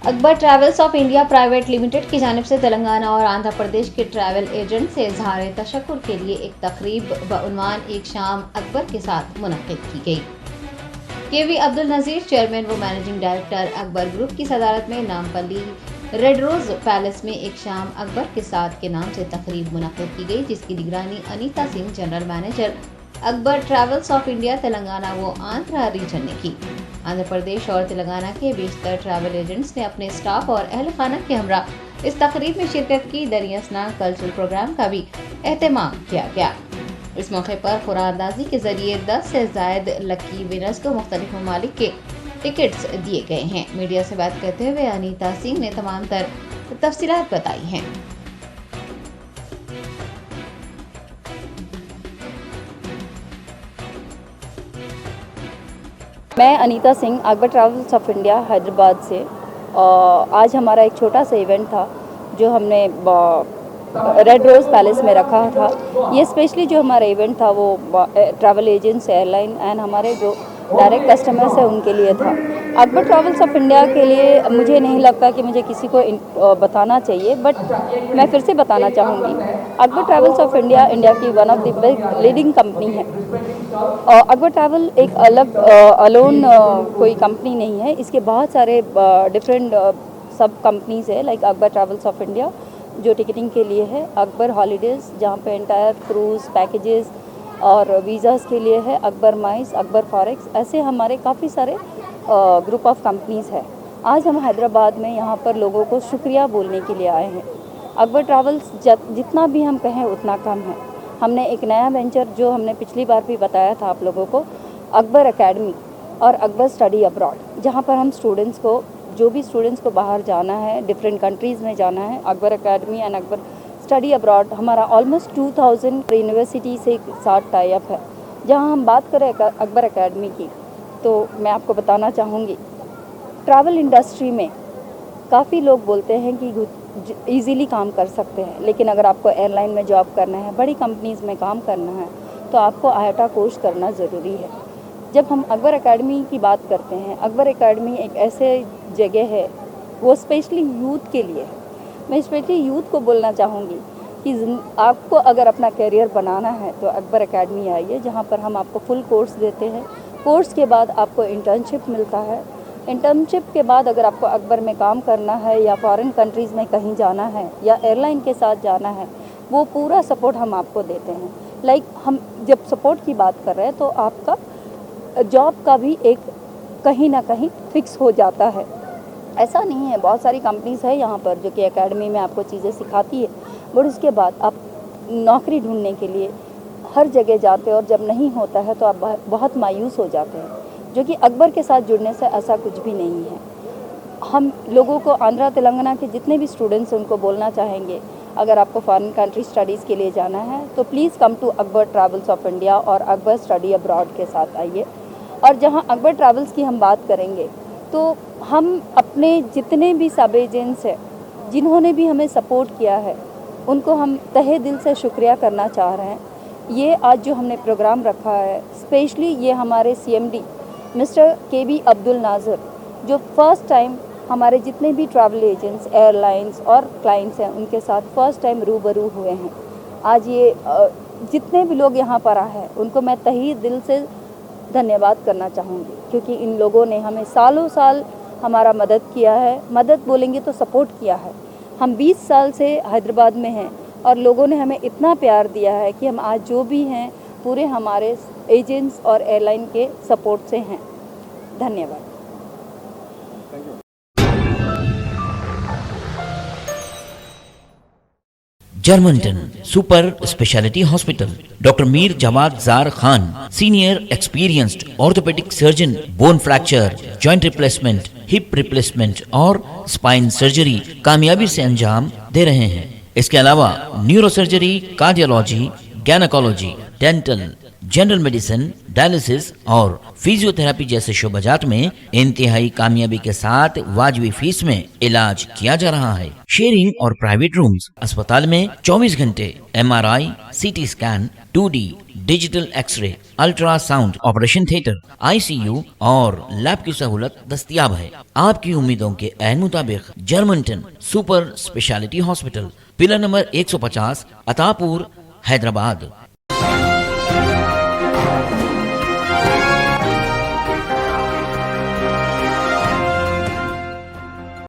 Akbar travels of India private limited की जानिब से तेलंगाना और आंध्र प्रदेश के ट्रैवल एजेंट से इजहार तशक्कुर के लिए एक तकरीब बउनवान एक शाम अकबर के साथ मुनक्किद की गई। केवी अब्दुल नज़ीर चेयरमैन व मैनेजिंग डायरेक्टर अकबर ग्रुप की सदारत में नामपल्ली रेड रोज पैलेस में एक शाम अकबर के साथ के नाम से तकरीब मुनक्किद की गई, जिसकी निगरानी Anita Singh general manager Akbar travels of India Telangana व आंध्र रीजन ने की। आंध्र प्रदेश और तेलंगाना के 20 ट्रैवल एजेंट्स ने अपने स्टाफ और अहल खाना के हमरा इस तकरीब में शिरकत की। दरियासना कल्चरल प्रोग्राम का भी एहतमाम किया गया। इस मौके पर कुरानंदाजी के जरिए 10 से ज्यादा लकी विनर्स को मुख्तलिफ ममालिक के टिकट्स दिए गए हैं। मीडिया से बात करते हुए अनीता सिंह ने तमाम तर तफसीलात बताई हैं। मैं Anita Singh Akbar travels of India Hyderabad से। आज हमारा एक छोटा सा इवेंट था जो हमने रेड रोज़ पैलेस में रखा था। ये स्पेशली जो हमारा इवेंट था वो ट्रैवल एजेंट्स, एयरलाइन एंड हमारे जो डायरेक्ट कस्टमर्स हैं उनके लिए था। अकबर ट्रैवल्स ऑफ इंडिया के लिए मुझे नहीं लगता कि मुझे किसी को बताना चाहिए, बट मैं फिर से बताना चाहूँगी। Akbar travels of India India की one of the big leading company है। अकबर ट्रैवल एक अलग अलोन कोई कंपनी नहीं है, इसके बहुत सारे डिफरेंट सब कंपनीज है। Like Akbar travels of India जो टिकटिंग के लिए है, अकबर हॉलीडेज़ जहाँ पे एंटायर क्रूज़ पैकेजेस और वीज़ाज़ के लिए है, अकबर माइस, अकबर फॉरेक्स, ऐसे हमारे काफ़ी सारे ग्रुप ऑफ कंपनीज़ है। आज हम हैदराबाद में यहाँ पर लोगों को शुक्रिया बोलने के लिए आए हैं। अकबर ट्रैवल्स जितना भी हम कहें उतना कम है। हमने एक नया वेंचर जो हमने पिछली बार भी बताया था आप लोगों को, अकबर एकेडमी और अकबर स्टडी अब्रॉड, जहाँ पर हम स्टूडेंट्स को, जो भी स्टूडेंट्स को बाहर जाना है, डिफरेंट कंट्रीज़ में जाना है, Akbar academy and Akbar study abroad हमारा ऑलमोस्ट 2000 यूनिवर्सिटी से साथ टाई अप है। जहाँ हम बात करें अकबर एकेडमी की, तो मैं आपको बताना चाहूँगी ट्रैवल इंडस्ट्री में काफ़ी लोग बोलते हैं कि ईज़िली काम कर सकते हैं, लेकिन अगर आपको एयरलाइन में जॉब करना है, बड़ी कंपनीज़ में काम करना है, तो आपको आईआईटी कोर्स करना ज़रूरी है। जब हम अकबर एकेडमी की बात करते हैं, अकबर एकेडमी एक ऐसे जगह है वो स्पेशली यूथ के लिए है। मैं स्पेशली यूथ को बोलना चाहूँगी कि आपको अगर अपना करियर बनाना है तो अकबर एकेडमी आइए, जहाँ पर हम आपको फुल कोर्स देते हैं। कोर्स के बाद आपको इंटर्नशिप मिलता है। इंटर्नशिप के बाद अगर आपको अकबर में काम करना है या फॉरेन कंट्रीज़ में कहीं जाना है या एयरलाइन के साथ जाना है, वो पूरा सपोर्ट हम आपको देते हैं। लाइक हम जब सपोर्ट की बात कर रहे हैं तो आपका जॉब का भी एक कहीं ना कहीं फिक्स हो जाता है। ऐसा नहीं है, बहुत सारी कंपनीज़ है यहाँ पर जो कि एकेडमी में आपको चीज़ें सिखाती है, बट उसके बाद आप नौकरी ढूंढने के लिए हर जगह जाते हैं और जब नहीं होता है तो आप बहुत मायूस हो जाते हैं, जो कि अकबर के साथ जुड़ने से ऐसा कुछ भी नहीं है। हम लोगों को, आंध्रा तेलंगाना के जितने भी स्टूडेंट्स हैं उनको बोलना चाहेंगे, अगर आपको फॉरेन कंट्री स्टडीज़ के लिए जाना है तो please come to Akbar travels of India और अकबर स्टडी अब्रॉड के साथ आइए। और जहाँ अकबर ट्रैवल्स की हम बात करेंगे तो हम अपने जितने भी सब एजेंट्स हैं जिन्होंने भी हमें सपोर्ट किया है, उनको हम तहे दिल से शुक्रिया करना चाह रहे हैं। ये आज जो हमने प्रोग्राम रखा है, स्पेशली ये हमारे CMD मिस्टर केवी अब्दुल नाज़र, जो फर्स्ट टाइम हमारे जितने भी ट्रैवल एजेंट्स, एयरलाइंस और क्लाइंट्स हैं उनके साथ फर्स्ट टाइम रूबरू हुए हैं। आज ये जितने भी लोग यहाँ पर आए हैं उनको मैं तहे दिल से धन्यवाद करना चाहूँगी, क्योंकि इन लोगों ने हमें सालों साल हमारा मदद किया है। मदद बोलेंगे तो सपोर्ट किया है। हम 20 साल से हैदराबाद में हैं और लोगों ने हमें इतना प्यार दिया है कि हम आज जो भी हैं पूरे हमारे एजेंट्स और एयरलाइन के सपोर्ट से हैं। धन्यवाद। Germanton super speciality hospital, doctor Mir Jawad Zar Khan, senior experienced orthopaedic surgeon, bone fracture, joint replacement, hip replacement और स्पाइन सर्जरी कामयाबी से अंजाम दे रहे हैं। इसके अलावा neuro surgery, cardiology, gynaecology, dental, general medicine, dialysis और फिजियोथेरेपी जैसे शोबाजात में इंतहाई कामयाबी के साथ वाजबी फीस में इलाज किया जा रहा है। शेयरिंग और प्राइवेट रूम्स। अस्पताल में 24 घंटे MRI, CT scan, 2D digital X-ray, ultrasound, operation theatre, ICU और लैब की सहूलत दस्तयाब है। आपकी उम्मीदों के ऐन मुताबिक Germanton super speciality hospital, pillar number 150, Attapur, Hyderabad.